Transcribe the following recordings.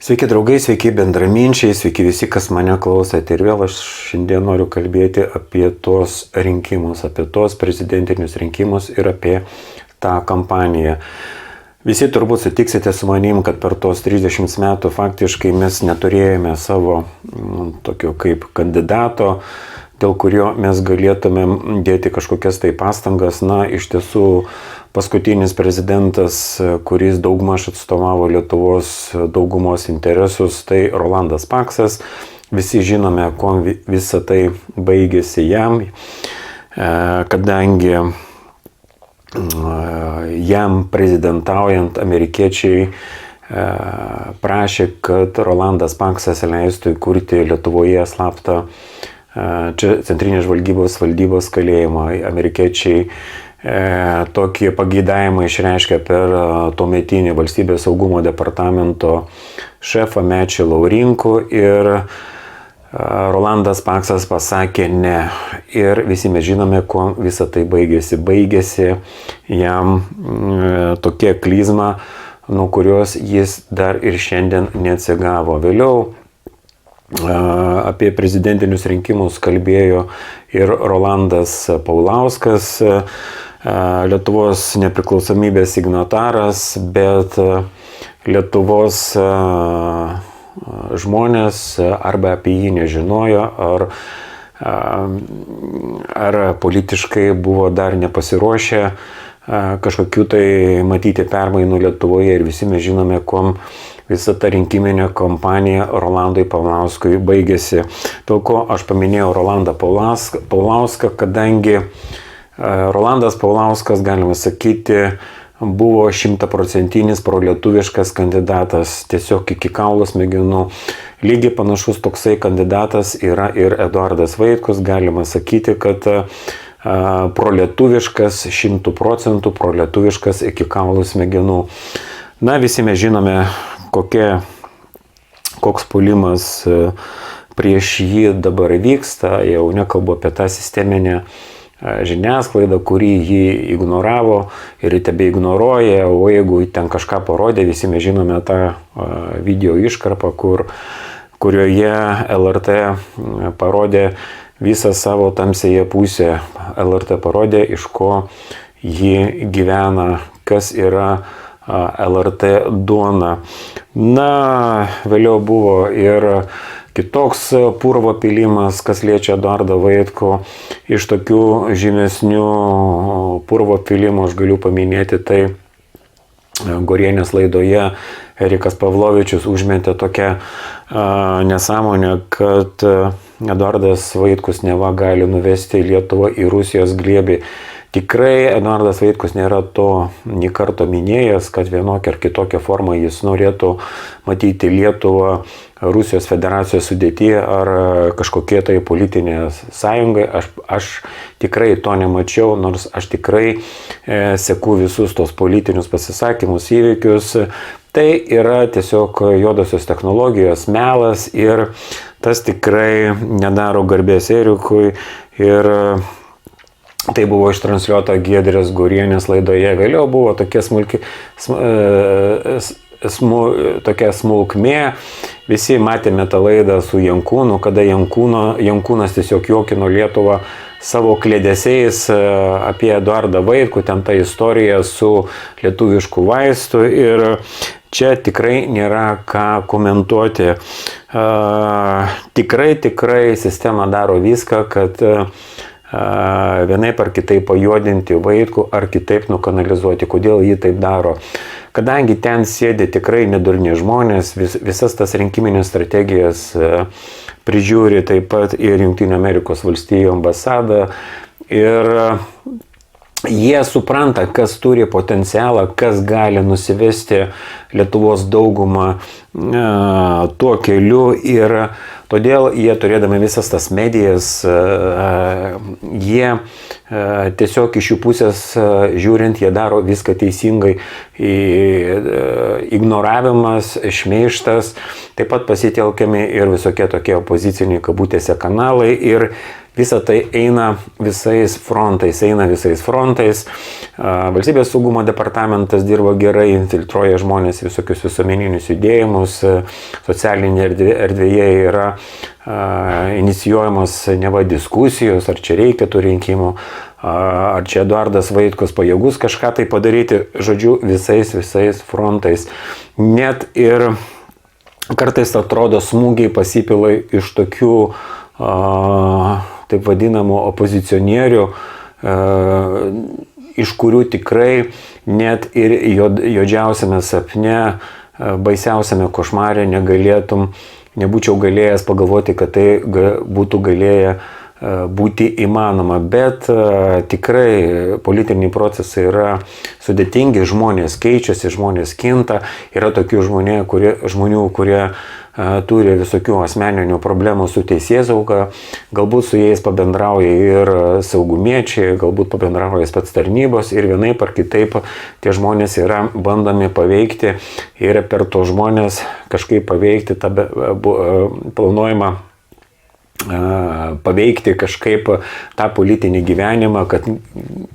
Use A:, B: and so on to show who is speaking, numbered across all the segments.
A: Sveiki draugai, sveiki bendraminčiai, sveiki visi, kas mane klausote. Ir vėl aš šiandien noriu kalbėti apie tos rinkimus, apie tos prezidentinius rinkimus ir apie tą kampaniją. Visi turbūt sutiksite su manim, kad per tos 30 metų faktiškai mes neturėjome savo tokio kaip kandidato, dėl kurio mes galėtumėm dėti kažkokias tai pastangas. Na, iš tiesų, paskutinis prezidentas, kuris daugmaž atstovavo Lietuvos daugumos interesus, tai Rolandas Paksas. Visi žinome, kuo visa tai baigėsi jam, kadangi jam prezidentaujant amerikiečiai prašė, kad Rolandas Paksas leistų įkurti Lietuvoje slaptą čia Centrinės žvalgybos valdybos kalėjimą. Amerikiečiai tokį pageidavimą išreiškė per tuometinį valstybės saugumo departamento šefą Mečį Laurinkų ir Rolandas Paksas pasakė ne. Ir visi mes žinome, kuo visą tai baigėsi. Baigėsi jam tokia klizma, nuo kurios jis dar ir šiandien neatsigavo. Vėliau apie prezidentinius rinkimus kalbėjo ir Rolandas Paulauskas, Lietuvos nepriklausomybės signataras, bet Lietuvos žmonės arba apie jį nežinojo, ar politiškai buvo dar nepasiruošę kažkokių tai matyti permainų Lietuvoje. Ir visi mes žinome, kuom visa ta rinkiminė kampanija Rolandui Paulauskui baigėsi. Dėl ko aš paminėjau Rolandą Paulauską, kadangi Rolandas Paulauskas, galima sakyti, buvo 100% prolietuviškas kandidatas, tiesiog iki kaulų smegenų. Lygiai panašus toksai kandidatas yra ir Eduardas Vaitkus. Galima sakyti, kad prolietuviškas, 100% prolietuviškas iki kaulų smegenų. Na, visi mes žinome, koks puolimas prieš jį dabar vyksta. Jau nekalbu apie tą sisteminę žiniasklaidą, kurį jį ignoravo ir tebe ignoruoja. O jeigu ten kažką parodė, visi mes žinome tą video iškarpą, kurioje LRT parodė visą savo tamsėje pusę. LRT parodė, iš ko jį gyvena, kas yra LRT duona. Na, vėliau buvo ir kitoks purvo pilimas, kas liečia Eduardą Vaitkų. Iš tokių žymesnių purvo pilimų aš galiu paminėti, tai Gorienės laidoje Erikas Pavlovičius užmetė tokią nesąmonę, kad Eduardas Vaitkus neva gali nuvesti Lietuvą į Rusijos glėbį. Tikrai Eduardas Vaitkus nėra to nė karto minėjęs, kad vienokia ar kitokia forma jis norėtų matyti Lietuvą Rusijos federacijos sudėtyje ar kažkokie tai politinė sąjungai. Aš tikrai to nemačiau, nors aš tikrai seku visus tos politinius pasisakymus, įvykius. Tai yra tiesiog juodosios technologijos melas ir tas tikrai nedaro garbės Erikui. Ir tai buvo ištransliuota Giedrės Gorienės laidoje. Vėliau buvo tokia tokia smulkmė. Visi matėme tą laidą su Jankūnu, kada Jankūnas tiesiog juokino Lietuvą savo klėdesiais apie Eduardą Vaitkų, ten ta istorija su lietuvišku vaistu. Ir čia tikrai nėra ką komentuoti. Tikrai sistema daro viską, kad vienaip ar kitaip pajuodinti Vaitkų ar kitaip nukanalizuoti. Kodėl jį taip daro? Kadangi ten sėdi tikrai nedurni žmonės, visas tas rinkiminės strategijas prižiūri taip pat ir Jungtinių Amerikos valstijų ambasada. Ir jie supranta, kas turi potencialą, kas gali nusivesti Lietuvos daugumą tuo keliu. Ir todėl jie, turėdami visas tas medijas, jie tiesiog iš jų pusės žiūrint, jie daro viską teisingai. Ignoravimas, šmeižtas, taip pat pasitelkiami ir visokie tokie opoziciniai kabutėse kanalai. Ir Visa tai eina visais frontais. Valstybės saugumo departamentas dirba gerai, infiltruoja žmonės visokius visuomeninius judėjimus, socialinėje erdvėje yra inicijuojamos neva diskusijos, ar čia reikia tų rinkimų, ar čia Eduardas Vaitkus pajėgus kažką tai padaryti, žodžiu, visais frontais. Net ir kartais atrodo smūgiai pasipila iš tokių taip vadinamų opozicionierių, iš kurių tikrai net ir juodžiausiame sapne, baisiausiame košmare nebūčiau galėjęs pagalvoti, kad tai būtų galėję būti įmanoma. Bet tikrai politiniai procesai yra sudėtingi, žmonės keičiasi, žmonės kinta. Yra tokių žmonių, kurie turi visokių asmeninių problemų su teisėsauga, galbūt su jais pabendrauja ir saugumiečiai, galbūt pabendrauja spectarnybos ir vienaip ar kitaip tie žmonės yra bandomi paveikti ir per to žmonės kažkaip paveikti tą planuojamą paveikti kažkaip tą politinį gyvenimą, kad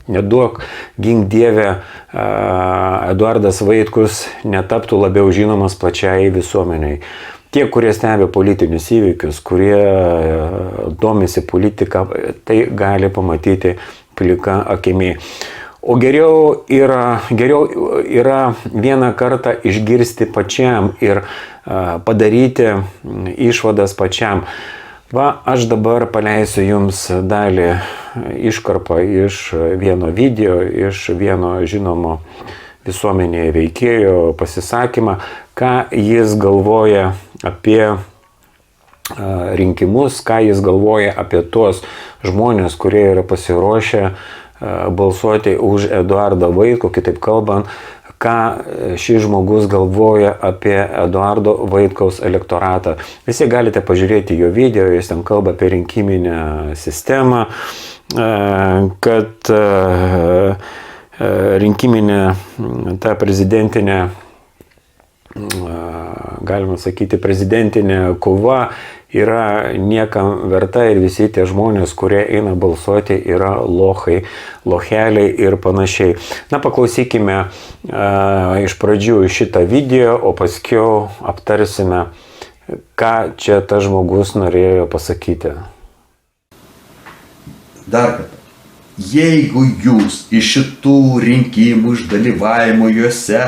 A: neduok gink Dieve Eduardas Vaitkus netaptų labiau žinomas plačiai visuomeniai. Tie, kurie stebi politinius įvykius, kurie domisi politika, tai gali pamatyti plika akimi. O geriau yra vieną kartą išgirsti pačiam ir padaryti išvadas pačiam. Aš dabar paleisiu jums dalį iškarpą iš vieno video, iš vieno žinomo visuomenėje veikėjo pasisakymą, ką jis galvoja apie rinkimus, ką jis galvoja apie tuos žmonės, kurie yra pasiruošę balsuoti už Eduardą Vaitkų, kitaip kalbant, ką šis žmogus galvoja apie Eduardo Vaitkaus elektoratą. Visi galite pažiūrėti jo video, jis ten kalba apie rinkiminę sistemą, kad rinkiminė, ta prezidentinė, galima sakyti, prezidentinė kova yra niekam verta ir visi tie žmonės, kurie eina balsuoti, yra lochai, locheliai ir panašiai. Paklausykime iš pradžių šitą video, o paskiau aptarsime, ką čia tas žmogus norėjo pasakyti.
B: Dar kartą. Jeigu jūs iš šitų rinkimų, iš dalyvavimo juose,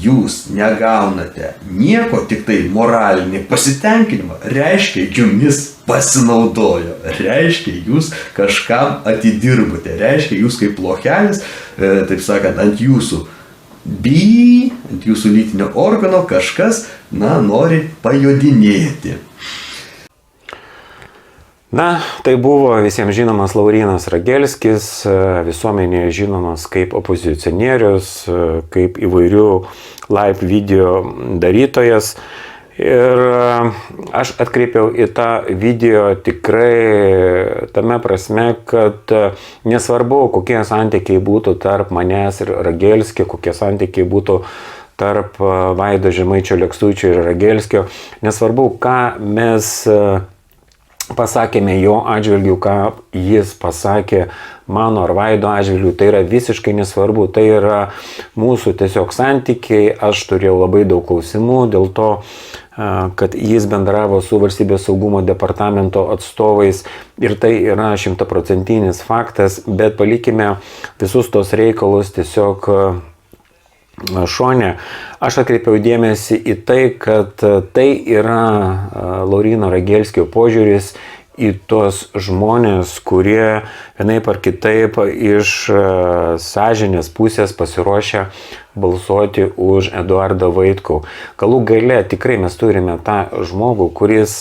B: jūs negaunate nieko, tik tai moralinį pasitenkinimą, reiškia, jumis pasinaudojo, reiškia, jūs kažkam atidirbote, reiškia, jūs kaip lochelis, taip sakant, ant jūsų lytinio organo kažkas, nori pajodinėti.
A: Tai buvo visiems žinomas Laurynas Ragelskis, visuomenėje žinomas kaip opozicionierius, kaip įvairių live video darytojas. Ir aš atkreipiau į tą video tikrai tame prasme, kad nesvarbu, kokie santykiai būtų tarp manęs ir Ragelskio, kokie santykiai būtų tarp Vaido Žemaičio, Lekstučio ir Ragelskio, nesvarbu, ką mes pasakėme jo atžvilgiu, ką jis pasakė mano ar Vaido atžvilgiu, tai yra visiškai nesvarbu, tai yra mūsų tiesiog santykiai. Aš turėjau labai daug klausimų dėl to, kad jis bendravo su valstybės saugumo departamento atstovais ir tai yra 100% faktas, bet palikime visus tos reikalus tiesiog šone. Aš atkreipiau dėmesį į tai, kad tai yra Lauryno Ragelskio požiūris į tos žmonės, kurie vienaip ar kitaip iš sąžinės pusės pasiruošę balsuoti už Eduardą Vaitkų. Galų gale tikrai mes turime tą žmogų, kuris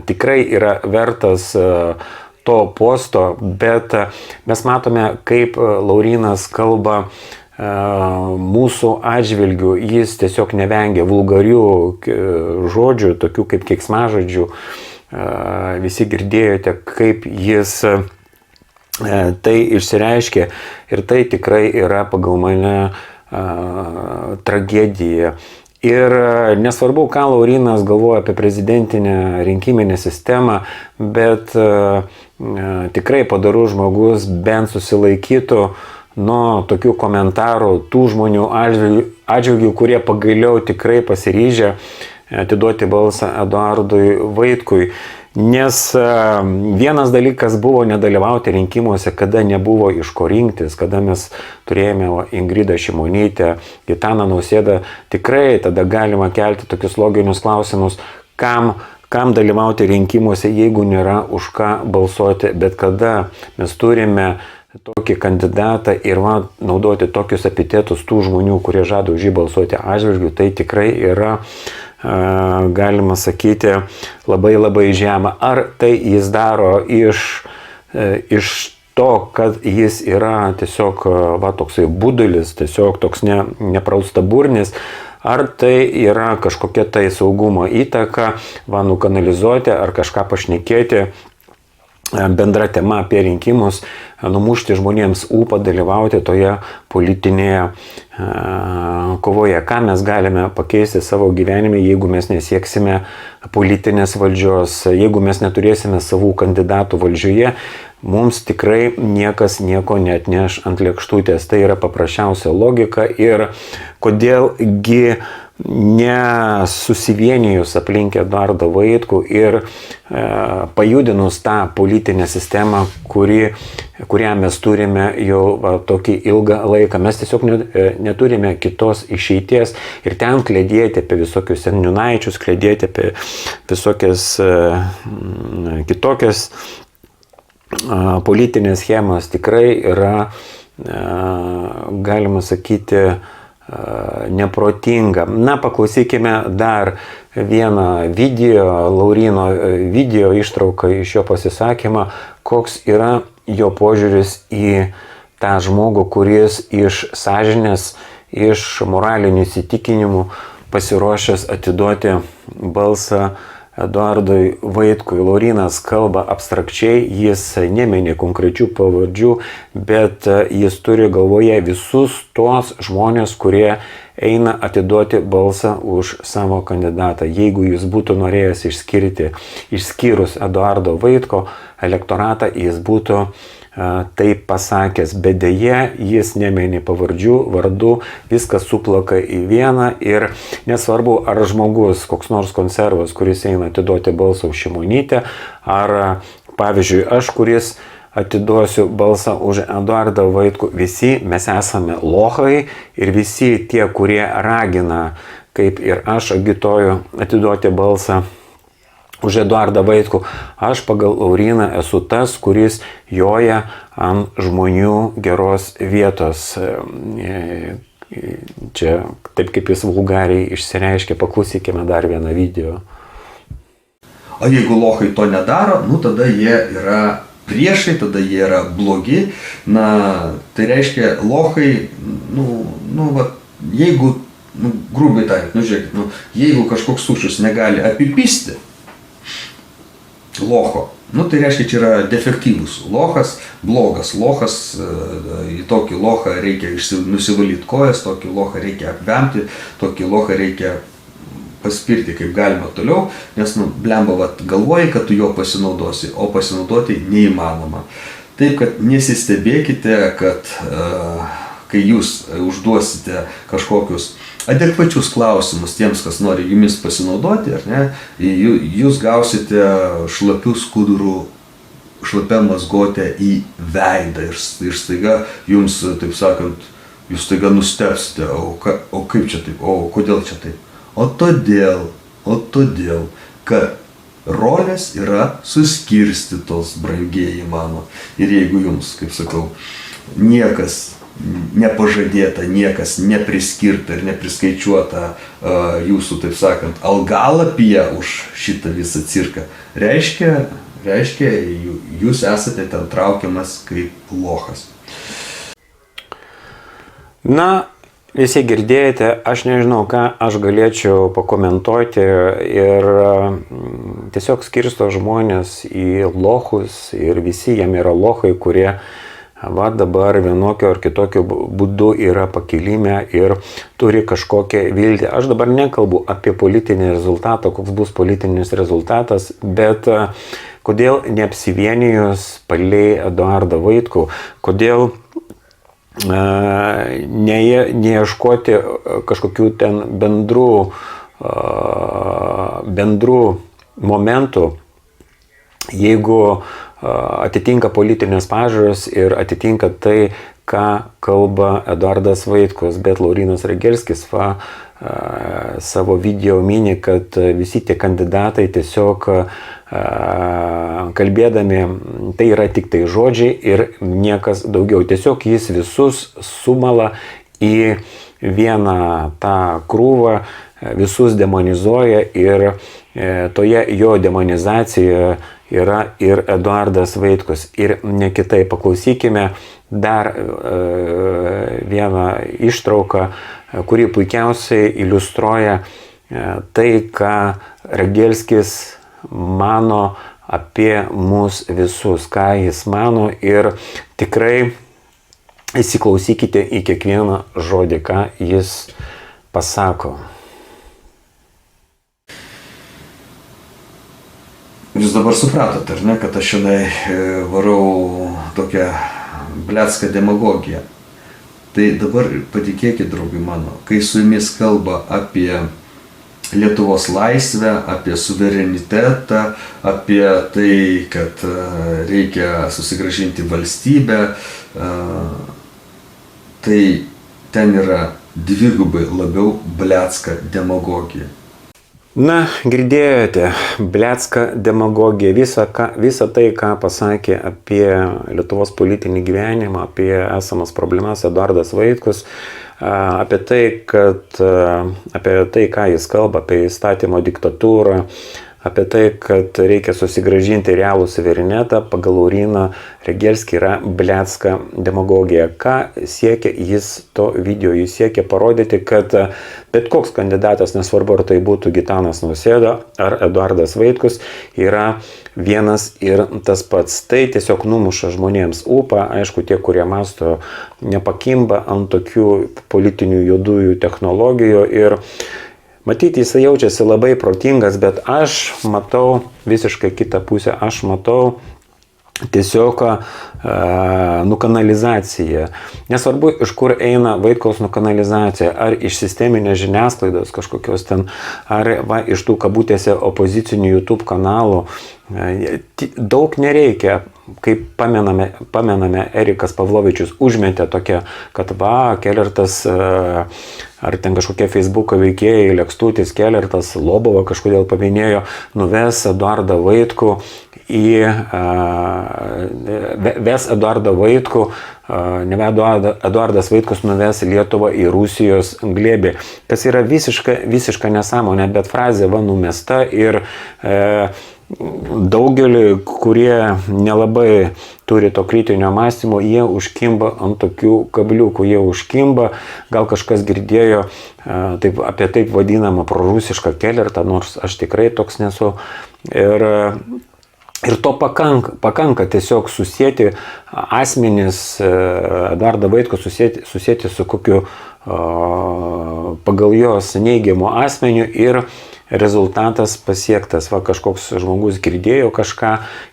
A: tikrai yra vertas to posto, bet mes matome, kaip Laurynas kalba mūsų atžvilgių. Jis tiesiog nevengia vulgarių žodžių, tokių kaip keiksmažodžių. Visi girdėjote, kaip jis tai išsireiškė ir tai tikrai yra pagal mane tragedija. Ir nesvarbu, ką Laurynas galvoja apie prezidentinę rinkiminę sistemą, bet tikrai padarus žmogus bent susilaikytų nuo tokių komentarų tų žmonių atžvilgių, kurie pagaliau tikrai pasiryžę atiduoti balsą Eduardui Vaitkui. Nes vienas dalykas buvo nedalyvauti rinkimuose, kada nebuvo iš ko rinktis, kada mes turėjome Ingridą Šimonytę, Gitaną Nausėdą. Tikrai tada galima kelti tokius loginius klausimus, kam dalyvauti rinkimuose, jeigu nėra už ką balsuoti. Bet kada mes turime tokį kandidatą ir naudoti tokius epitetus tų žmonių, kurie žada už jį balsuoti atžvilgių, tai tikrai yra, galima sakyti, labai žema. Ar tai jis daro iš to, kad jis yra tiesiog toksai budulis, tiesiog toks nepraustaburnis, ar tai yra kažkokia tai saugumo įtaka, nukanalizuoti ar kažką pašnekėti bendra tema apie rinkimus, numušti žmonėms ūpą dalyvauti toje politinėje kovoje. Ką mes galime pakeisti savo gyvenime, jeigu mes nesieksime politinės valdžios, jeigu mes neturėsime savų kandidatų valdžioje, mums tikrai niekas nieko neatneš ant lėkštutės. Tai yra paprasčiausia logika ir kodėlgi nesusivienijus aplink Eduardą Vaitkų ir pajudinus tą politinę sistemą, kurią mes turime jau tokį ilgą laiką. Mes tiesiog neturime kitos išeities ir ten klėdėti apie visokius seniūnaičius, klėdėti apie visokias kitokias politinės schemas tikrai yra, galima sakyti, neprotinga. Paklausykime dar vieną Lauryno video ištrauką iš jo pasisakymą, koks yra jo požiūris į tą žmogų, kuris iš sąžinės, iš moralinių įsitikinimų pasiruošęs atiduoti balsą Eduardui Vaitkui. Laurynas kalba abstrakčiai, jis nemini konkrečių pavardžių, bet jis turi galvoje visus tos žmonės, kurie eina atiduoti balsą už savo kandidatą. Jeigu jis būtų norėjęs išskyrus Eduardo Vaitko elektoratą, jis būtų taip pasakęs, bet deja jis nemini pavardžių, vardų, viskas suplaka į vieną ir nesvarbu, ar žmogus, koks nors konservas, kuris eina atiduoti balsą už Šimonytę, ar pavyzdžiui aš, kuris atiduosiu balsą už Eduardą Vaitkų, visi mes esame lochai ir visi tie, kurie ragina, kaip ir aš agituoju, atiduoti balsą už Eduardą Vaitkų, aš pagal Lauryną esu tas, kuris joja ant žmonių geros vietos. Čia taip kaip jis vulgariai išsireiškia, paklausykime dar vieną video.
B: O jeigu lochai to nedaro, tada jie yra priešai, tada jie yra blogi. Tai reiškia, lochai, jeigu, grubiai tariant, žiūrėkit, jeigu kažkoks sušius negali apipisti locho, tai reiškia, čia yra defektyvus lochas, blogas lochas, į tokį lochą reikia nusivalyti kojas, tokį lochą reikia apvemti, tokį lochą reikia paspirti kaip galima toliau, nes blemba galvoji, kad tu jo pasinaudosi, o pasinaudoti neįmanoma. Taip, kad nesistebėkite, kad kai jūs užduosite kažkokius adekvačius klausimus tiems, kas nori jumis pasinaudoti, ar ne, jūs gausite šlapių skudurų, šlapia mazgotę į veidą ir staiga jums, taip sakant, jūs staiga nustebsite, o kaip čia taip, o kodėl čia taip? O todėl, kad rolės yra suskirstytos, brangieji mano. Ir jeigu jums, kaip sakau, niekas nepažadėta, niekas nepriskirta ir nepriskaičiuota jūsų, taip sakant, algalapyje už šitą visą cirką, reiškia, jūs esate ten traukiamas kaip lochas.
A: Visi girdėjote, aš nežinau, ką aš galėčiau pakomentuoti ir tiesiog skirsto žmonės į lochus ir visi jiem yra lochai, kurie va dabar vienokio ar kitokio būdu yra pakilime ir turi kažkokią viltį. Aš dabar nekalbu apie politinį rezultatą, koks bus politinis rezultatas, bet kodėl neapsivienijus palei Eduardą Vaitkų, kodėl neieškoti kažkokių ten bendrų momentų, jeigu atitinka politinės pažiūros ir atitinka tai, ką kalba Eduardas Vaitkus, bet Laurynas Regelskis savo video mini, kad visi tie kandidatai tiesiog kalbėdami, tai yra tik tai žodžiai ir niekas daugiau. Tiesiog jis visus sumala į vieną tą krūvą, visus demonizuoja ir toje jo demonizacijoje yra ir Eduardas Vaitkus. Ir ne kitaip, paklausykime dar vieną ištrauką, kuri puikiausiai iliustruoja tai, ką Regelskis mano apie mus visus, ką jis mano, ir tikrai įsiklausykite į kiekvieną žodį, ką jis pasako.
B: Jūs dabar supratote, ar ne, kad aš šiandien varau tokią blecką demagogiją. Tai dabar patikėkit, draugai mano, kai su jumis kalba apie Lietuvos laisvę, apie suverenitetą, apie tai, kad reikia susigrąžinti valstybę, tai ten yra dvigubai labiau blecka demagogija.
A: Na, girdėjote, blecka demagogija, visa tai, ką pasakė apie Lietuvos politinį gyvenimą, apie esamas problemas Eduardas Vaitkus, apie tai, ką jis kalba, apie įstatymo diktatūrą, apie tai, kad reikia susigrąžinti realų suverenitą, pagal Lauryną Regelskį yra blecka demagogija. Ką siekia jis to video? Jis siekia parodyti, kad bet koks kandidatas, nesvarbu ar tai būtų Gitanas Nausėda ar Eduardas Vaitkus, yra vienas ir tas pats. Tai tiesiog numuša žmonėms ūpą. Aišku, tie, kurie mąsto, nepakimba ant tokių politinių juodųjų technologijų ir matyti, jis jaučiasi labai protingas, bet aš matau visiškai kitą pusę. Aš matau tiesiog nukanalizacija. Nesvarbu, iš kur eina Vaitkaus nukanalizacija, ar iš sisteminės žiniasklaidos kažkokios ten, ar iš tų kabutėse opozicinių YouTube kanalų. Daug nereikia, kaip pamename, Erikas Pavlovičius užmetė tokia, kad Kelertas, ar ten kažkokie Facebooko veikėjai, Lekstutis, Kelertas, Lobova kažkodėl paminėjo, nuves Eduardą Vaitkų ves Eduardą Vaitkų, Eduardas Vaitkus nuves Lietuvą į Rusijos glėbį. Kas yra visiška nesąmonė, bet frazė numesta ir daugelį, kurie nelabai turi to kritinio mąstymo, jie užkimba ant tokių kabliukų, jie užkimba, gal kažkas girdėjo apie taip vadinamą prorusišką Kelertą, nors aš tikrai toks nesu. Ir to pakanka tiesiog susėti asmenis, Eduardą Vaitkų susėti su kokiu pagal jos neigiamu asmeniu ir rezultatas pasiektas. Kažkoks žmogus girdėjo kažką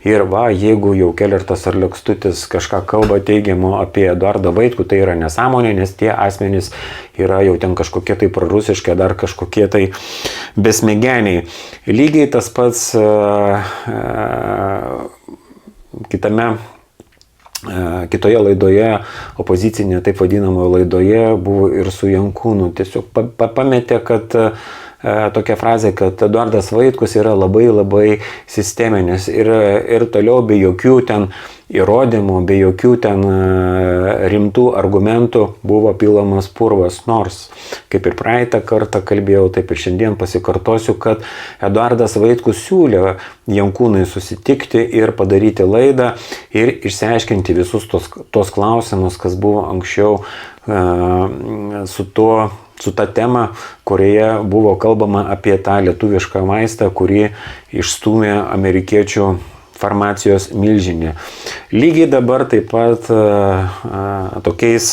A: ir jeigu jau Kelertas ar Lekstutis kažką kalba teigiamo apie Eduardą Vaitkų, tai yra nesąmonė, nes tie asmenys yra jau ten kažkokie tai prorusiški, dar kažkokie tai besmegeniai. Lygiai tas pats kitoje laidoje, opozicinė taip vadinamoje laidoje, buvo ir su Jankūnu. Tiesiog pametė, kad tokia frazė, kad Eduardas Vaitkus yra labai sisteminis ir toliau be jokių ten įrodymų, be jokių ten rimtų argumentų buvo pilamas purvas. Nors, kaip ir praeitą kartą kalbėjau, taip ir šiandien pasikartosiu, kad Eduardas Vaitkus siūlė Jankūnui susitikti ir padaryti laidą ir išsiaiškinti visus tos klausimus, kas buvo anksčiau su ta tema, kurioje buvo kalbama apie tą lietuvišką vaistą, kurį išstūmė amerikiečių farmacijos milžinė. Lygiai dabar taip pat tokiais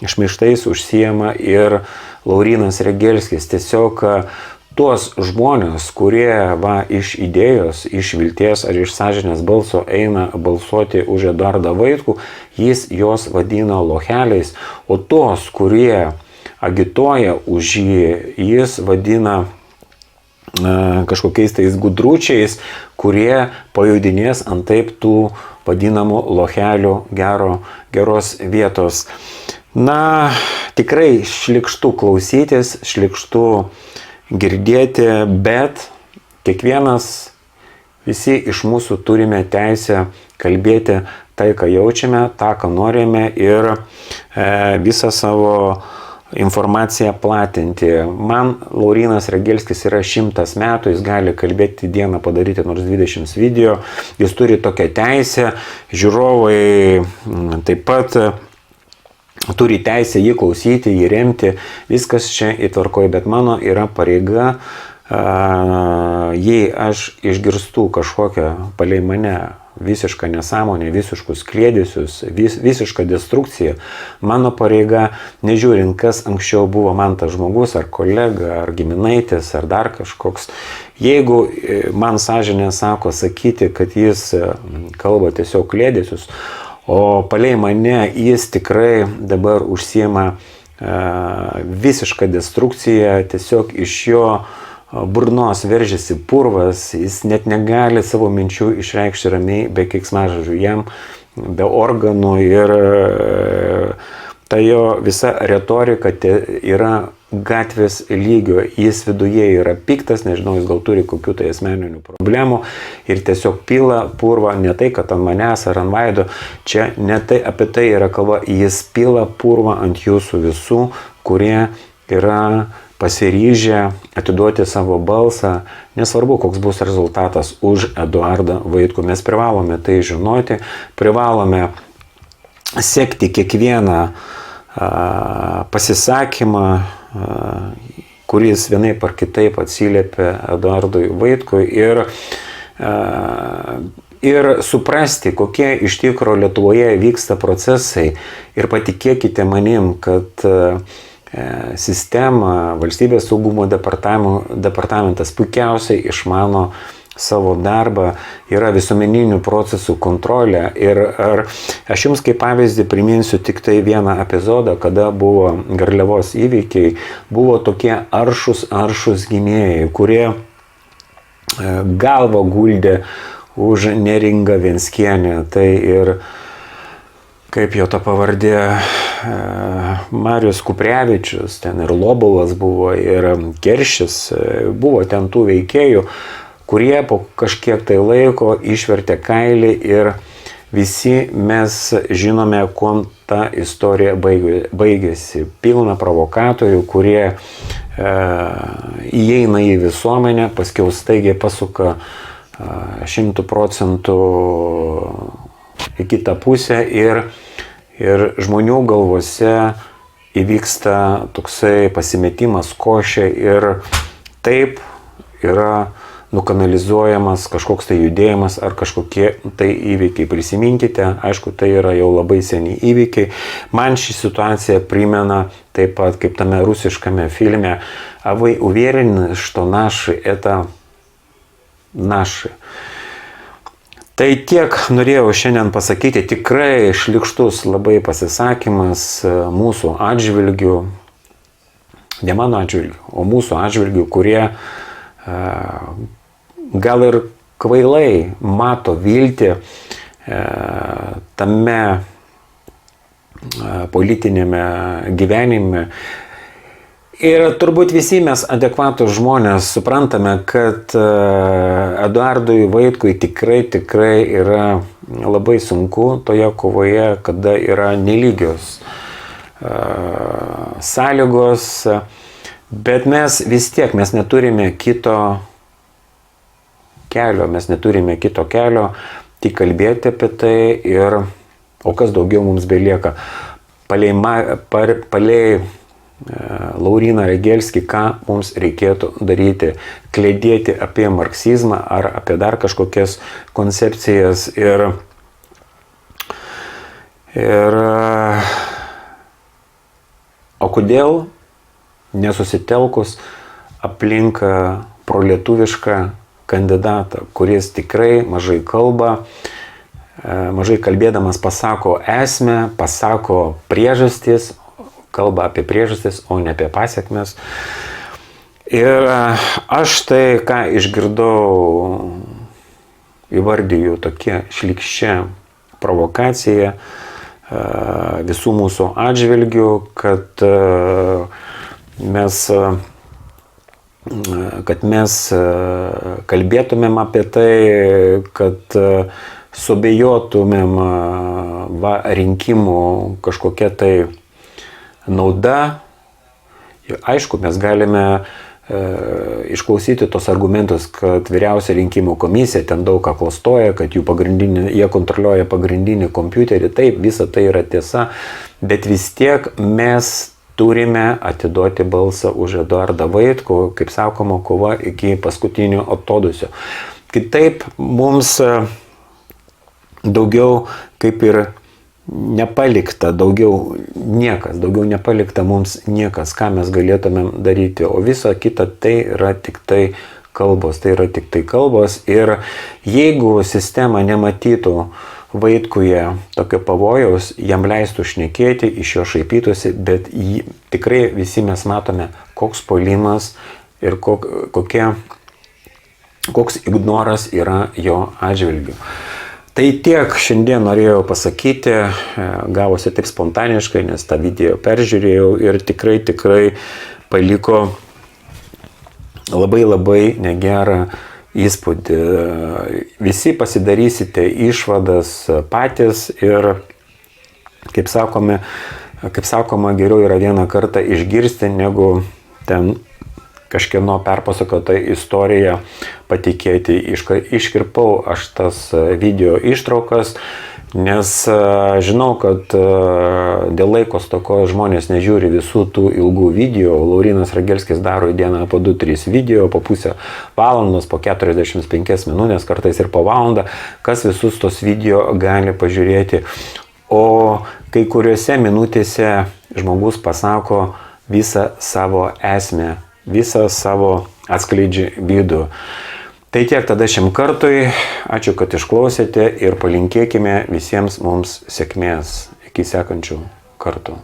A: šmeižtais užsijama ir Laurynas Regelskis. Tiesiog tuos žmonės, kurie iš idėjos, iš vilties ar iš sąžinės balso eina balsuoti už Eduardą Vaitkų, jis jos vadina locheliais, o tuos, kurie agituoja už jį, jis vadina kažkokiais tais gudručiais, kurie pajudinės ant taip tų vadinamų lochelių geros vietos. Na, tikrai šlykštu klausytis, šlykštu girdėti, bet kiekvienas, visi iš mūsų turime teisę kalbėti tai, ką jaučiame, tą, ką norime ir visą savo informaciją platinti. Man Laurynas Regelskis yra 100 metų, jis gali kalbėti dieną padaryti nors 20 video, jis turi tokią teisę, žiūrovai taip pat turi teisę jį klausyti, jį remti, viskas čia įtvarkoja, bet mano yra pareiga, jei aš išgirstu kažkokią palei mane visišką nesąmonę, visiškus kliedesius, visišką destrukciją, mano pareiga, nežiūrint, kas anksčiau buvo man tas žmogus, ar kolega, ar giminaitis, ar dar kažkoks, jeigu man sąžinė sako sakyti, kad jis kalba tiesiog kliedesius, o palei mane jis tikrai dabar užsiema visišką destrukciją, tiesiog iš jo burnos veržiasi purvas, jis net negali savo minčių išreikšti ramiai, be keiksmažodžių, jam be organų ir ta jo visa retorika yra gatvės lygio, jis viduje yra piktas, nežinau, jis gal turi kokių tai asmeninių problemų ir tiesiog pila purvą, ne tai, kad ant manęs ar ant veido, čia ne tai, apie tai yra kalba, jis pila purvą ant jūsų visų, kurie yra pasiryžę atiduoti savo balsą, nesvarbu, koks bus rezultatas už Eduardą Vaitkų. Mes privalome tai žinoti, privalome sekti kiekvieną pasisakymą, kuris vienaip ar kitaip atsiliepia Eduardui Vaitkui ir suprasti, kokie iš tikro Lietuvoje vyksta procesai ir patikėkite manim, kad sistema, valstybės saugumo departamentas puikiausiai išmano savo darbą, yra visuomeninių procesų kontrolė ir aš jums kaip pavyzdį priminsiu tik tai vieną epizodą, kada buvo Garliavos įvykiai, buvo tokie aršus gynėjai, kurie galvą guldė už Neringą Venckienę, tai ir kaip jo ta pavardė, Marius Kuprevičius, ten ir Lobovas buvo, ir Keršis, buvo ten tų veikėjų, kurie po kažkiek tai laiko išvertė kailį ir visi mes žinome, kuom ta istorija baigėsi. Pilna provokatorių, kurie įeina į visuomenę, paskiau staigiai pasuka 100% į kitą pusę ir žmonių galvose įvyksta toksai pasimetimas košė ir taip yra nukanalizuojamas kažkoks tai judėjimas ar kažkokie tai įvykiai. Prisiminkite, aišku, tai yra jau labai seni įvykiai. Man ši situacija primena taip pat kaip tame rusiškame filme «А вы уверены, что наши это наши?» Tai tiek norėjau šiandien pasakyti, tikrai šlykštus labai pasisakymas mūsų atžvilgių, ne mano atžvilgių, o mūsų atžvilgių, kurie gal ir kvailai mato viltį tame politinėme gyvenime. Ir turbūt visi mes adekvatus žmonės suprantame, kad Eduardui Vaitkui tikrai yra labai sunku toje kovoje, kada yra nelygios sąlygos, bet mes vis tiek neturime kito kelio, tik kalbėti apie tai ir, o kas daugiau mums belieka. Palei Lauryną Regelskį, ką mums reikėtų daryti, klėdėti apie marksizmą ar apie dar kažkokias koncepcijas o kodėl nesusitelkus aplink prolietuvišką kandidatą, kuris tikrai mažai kalba, mažai kalbėdamas pasako esmę, pasako priežastis, kalba apie priežastis, o ne apie pasiekmes. Ir aš tai, ką išgirdau, įvardyju tokia šlykščia provokacija visų mūsų atžvilgių, kad mes kalbėtumėm apie tai, kad suabejotumėm rinkimų kažkokia tai nauda. Aišku, mes galime išklausyti tos argumentus, kad vyriausia rinkimų komisija ten daug ką klastoja, kad jie kontroliuoja pagrindinį kompiuterį. Taip, visa tai yra tiesa, bet vis tiek mes turime atiduoti balsą už Eduardą Vaitkų, kaip sakoma, kova iki paskutinio atodūsio. Kitaip mums daugiau kaip ir nepalikta, daugiau nepalikta mums niekas, ką mes galėtumėm daryti, o visa kita tai yra tik tai kalbos, ir jeigu sistema nematytų Vaitkuje tokio pavojaus, jam leistų šnekėti, iš jo šaipytųsi, bet tikrai visi mes matome, koks puolimas ir koks ignoras yra jo atžvilgiu. Tai tiek šiandien norėjau pasakyti, gavosi taip spontaniškai, nes tą video peržiūrėjau ir tikrai paliko labai negerą įspūdį. Visi pasidarysite išvadas patys ir, kaip sakoma, geriau yra vieną kartą išgirsti, negu ten kažkieno perpasakotą istoriją patikėti. Iškirpau aš tas video ištraukas, nes žinau, kad dėl laiko stokos žmonės nežiūri visų tų ilgų video. Laurynas Regelskis daro į dieną po 2-3 video, po pusę valandos, po 45 minutės, kartais ir po valandą, kas visus tos video gali pažiūrėti. O kai kuriuose minutėse žmogus pasako visą savo esmę, visą savo atskleidžia vidų. Tai tiek tada šiam kartui. Ačiū, kad išklausėte ir palinkėkime visiems mums sėkmės iki sekančių kartų.